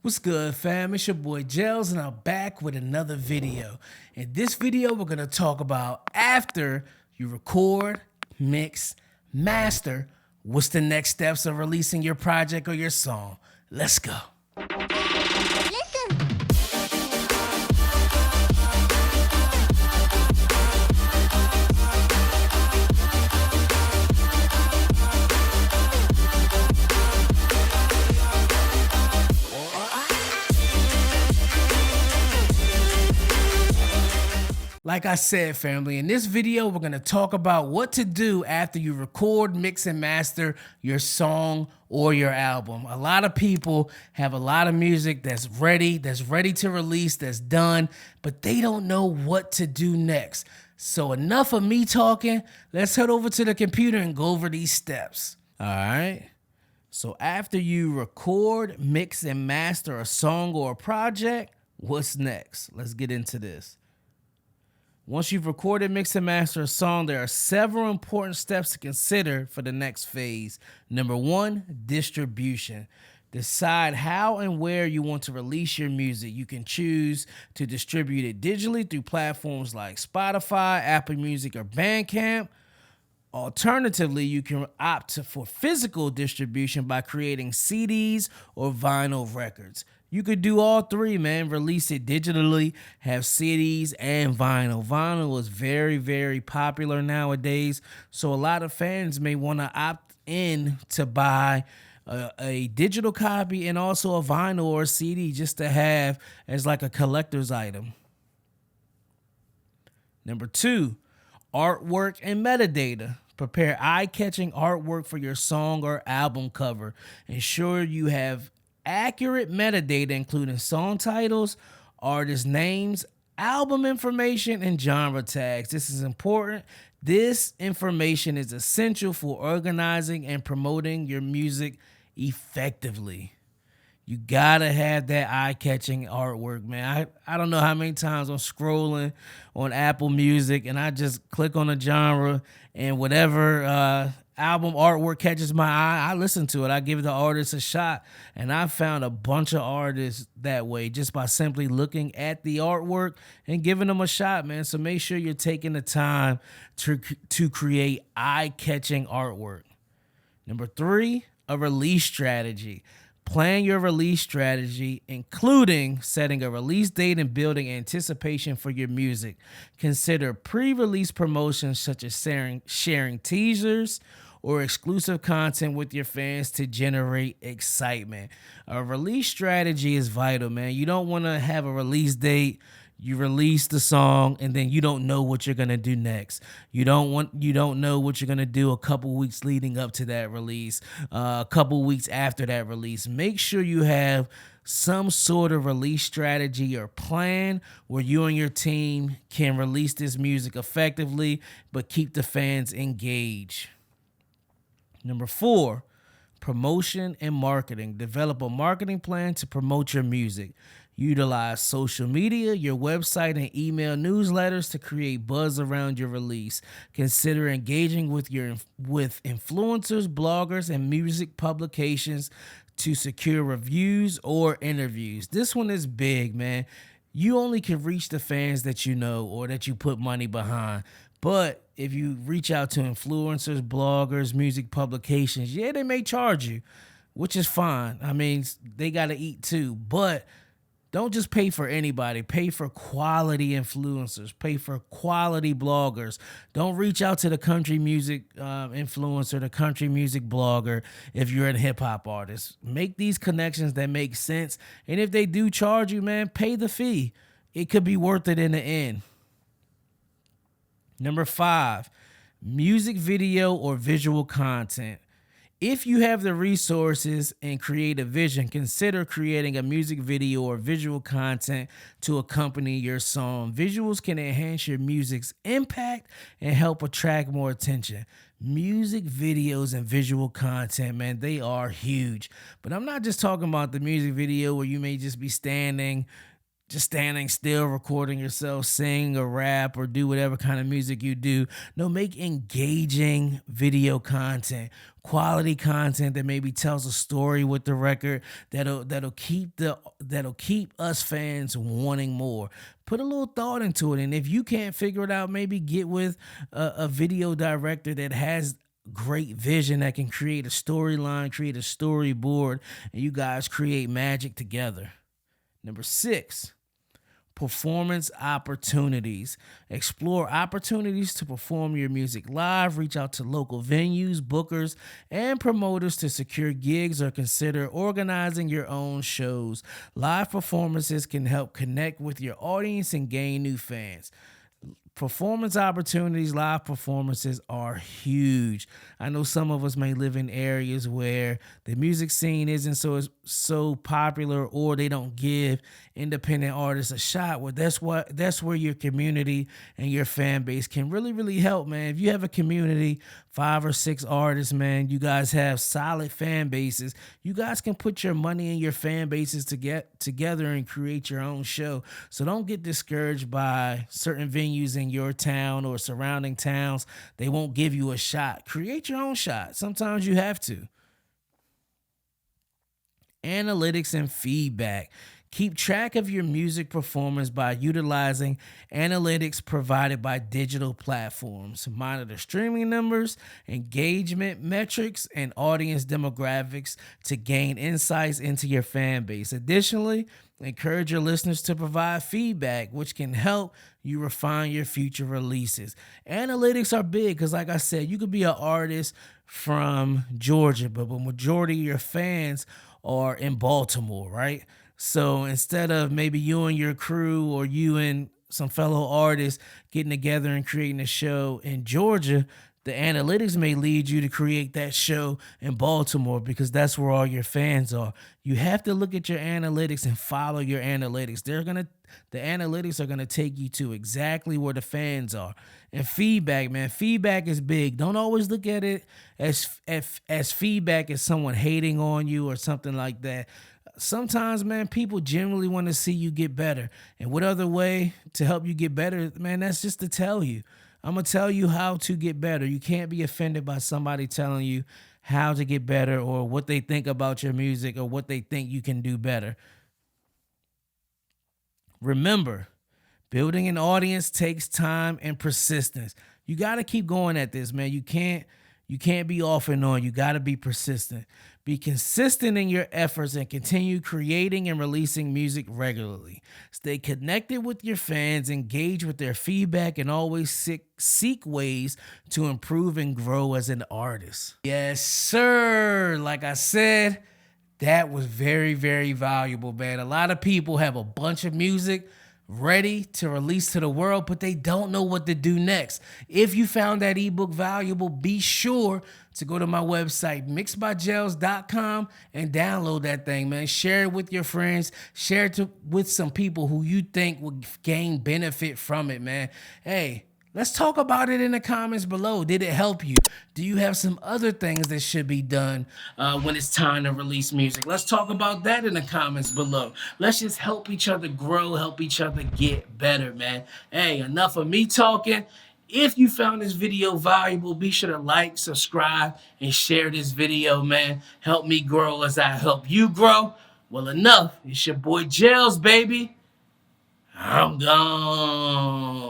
What's good, fam? It's your boy Gels, and I'm back with another video. In this video, we're gonna talk about after you record, mix, master, what's the next steps of releasing your project or your song. Let's go. Like I said, family, in this video, we're going to talk about what to do after you record, mix, and master your song or your album. A lot of people have a lot of music that's ready to release, that's done, but they don't know what to do next. So enough of me talking. Let's head over to the computer and go over these steps. All right. So after you record, mix, and master a song or a project, what's next? Let's get into this. Once you've recorded, mixed, and mastered a song, there are several important steps to consider for the next phase. Number one, distribution. Decide how and where you want to release your music. You can choose to distribute it digitally through platforms like Spotify, Apple Music, or Bandcamp. Alternatively, you can opt for physical distribution by creating CDs or vinyl records. You could do all three, man. Release it digitally, have CDs and vinyl. Vinyl is very, very popular nowadays, so a lot of fans may want to opt in to buy a digital copy and also a vinyl or a CD just to have as like a collector's item. Number two, artwork and metadata. Prepare eye-catching artwork for your song or album cover. Ensure you have accurate metadata, including song titles, artist names, album information, and genre tags. This is important. This information is essential for organizing and promoting your music effectively. You gotta have that eye-catching artwork, man. I don't know how many times I'm scrolling on Apple Music and I just click on a genre and whatever album artwork catches my eye, I listen to it. I give the artist a shot, and I found a bunch of artists that way just by simply looking at the artwork and giving them a shot, man. So make sure you're taking the time to create eye-catching artwork. Number three, a release strategy. Plan your release strategy, including setting a release date and building anticipation for your music. Consider pre-release promotions such as sharing teasers or exclusive content with your fans to generate excitement. A release strategy is vital, man. You don't want to have a release date, you release the song, and then you don't know what you're gonna do next. You don't know what you're gonna do a couple weeks leading up to that release, a couple weeks after that release. Make sure you have some sort of release strategy or plan where you and your team can release this music effectively, but keep the fans engaged. Number four, promotion and marketing. Develop a marketing plan to promote your music. Utilize social media, your website, and email newsletters to create buzz around your release. Consider engaging with influencers, bloggers, and music publications to secure reviews or interviews. This one is big, man. You only can reach the fans that you know or that you put money behind. But if you reach out to influencers, bloggers, music publications, yeah, they may charge you, which is fine. I mean, they got to eat too. But don't just pay for anybody. Pay for quality influencers. Pay for quality bloggers. Don't reach out to the country music influencer, the country music blogger if you're a hip-hop artist. Make these connections that make sense. And if they do charge you, man, pay the fee. It could be worth it in the end. Number five, music video or visual content. If you have the resources and creative vision, consider creating a music video or visual content to accompany your song. Visuals can enhance your music's impact and help attract more attention. Music videos and visual content, man, they are huge. But I'm not just talking about the music video where you may just be standing just standing still, recording yourself, sing or rap or do whatever kind of music you do. No, make engaging video content, quality content that maybe tells a story with the record that'll keep us fans wanting more. Put a little thought into it, and if you can't figure it out, maybe get with a video director that has great vision that can create a storyline, create a storyboard, and you guys create magic together. Number 6, performance opportunities. Explore opportunities to perform your music live. Reach out to local venues, bookers, and promoters to secure gigs or consider organizing your own shows. Live performances can help connect with your audience and gain new fans. Performance opportunities, live performances are huge. I know some of us may live in areas where the music scene isn't so popular, or they don't give independent artists a shot. Well, that's where your community and your fan base can really help, man. If you have a community, 5 or 6 artists, man, you guys have solid fan bases. You guys can put your money and your fan bases to get together and create your own show. So don't get discouraged by certain venues in your town or surrounding towns. They won't give you a shot. Create your own shot. Sometimes you have to. Analytics and feedback. Keep track of your music performance by utilizing analytics provided by digital platforms. Monitor streaming numbers, engagement metrics, and audience demographics to gain insights into your fan base. Additionally, encourage your listeners to provide feedback, which can help you refine your future releases. Analytics are big because, like I said, you could be an artist from Georgia, but the majority of your fans are in Baltimore, right? So instead of maybe you and your crew or you and some fellow artists getting together and creating a show in Georgia, the analytics may lead you to create that show in Baltimore because that's where all your fans are. You have to look at your analytics and follow your analytics. The analytics are gonna take you to exactly where the fans are. And feedback, man, feedback is big. Don't always look at it as feedback as someone hating on you or something like that. Sometimes, man, people generally want to see you get better. And what other way to help you get better, man, that's just to tell you. I'm going to tell you how to get better. You can't be offended by somebody telling you how to get better or what they think about your music or what they think you can do better. Remember, building an audience takes time and persistence. You got to keep going at this, man. You can't be off and on. You got to be persistent. Be consistent in your efforts and continue creating and releasing music regularly. Stay connected with your fans, engage with their feedback, and always seek ways to improve and grow as an artist. Yes, sir. Like I said, that was very valuable, man. A lot of people have a bunch of music ready to release to the world, but they don't know what to do next. If you found that ebook valuable, be sure to go to my website, mixedbygels.com, and download that thing, man. Share it with your friends. Share it with some people who you think will gain benefit from it, man. Hey, let's talk about it in the comments below. Did it help you? Do you have some other things that should be done when it's time to release music? Let's talk about that in the comments below. Let's just help each other grow, help each other get better, man. Hey, enough of me talking. If you found this video valuable, be sure to like, subscribe, and share this video, man. Help me grow as I help you grow. Well, enough. It's your boy Gels, baby. I'm gone.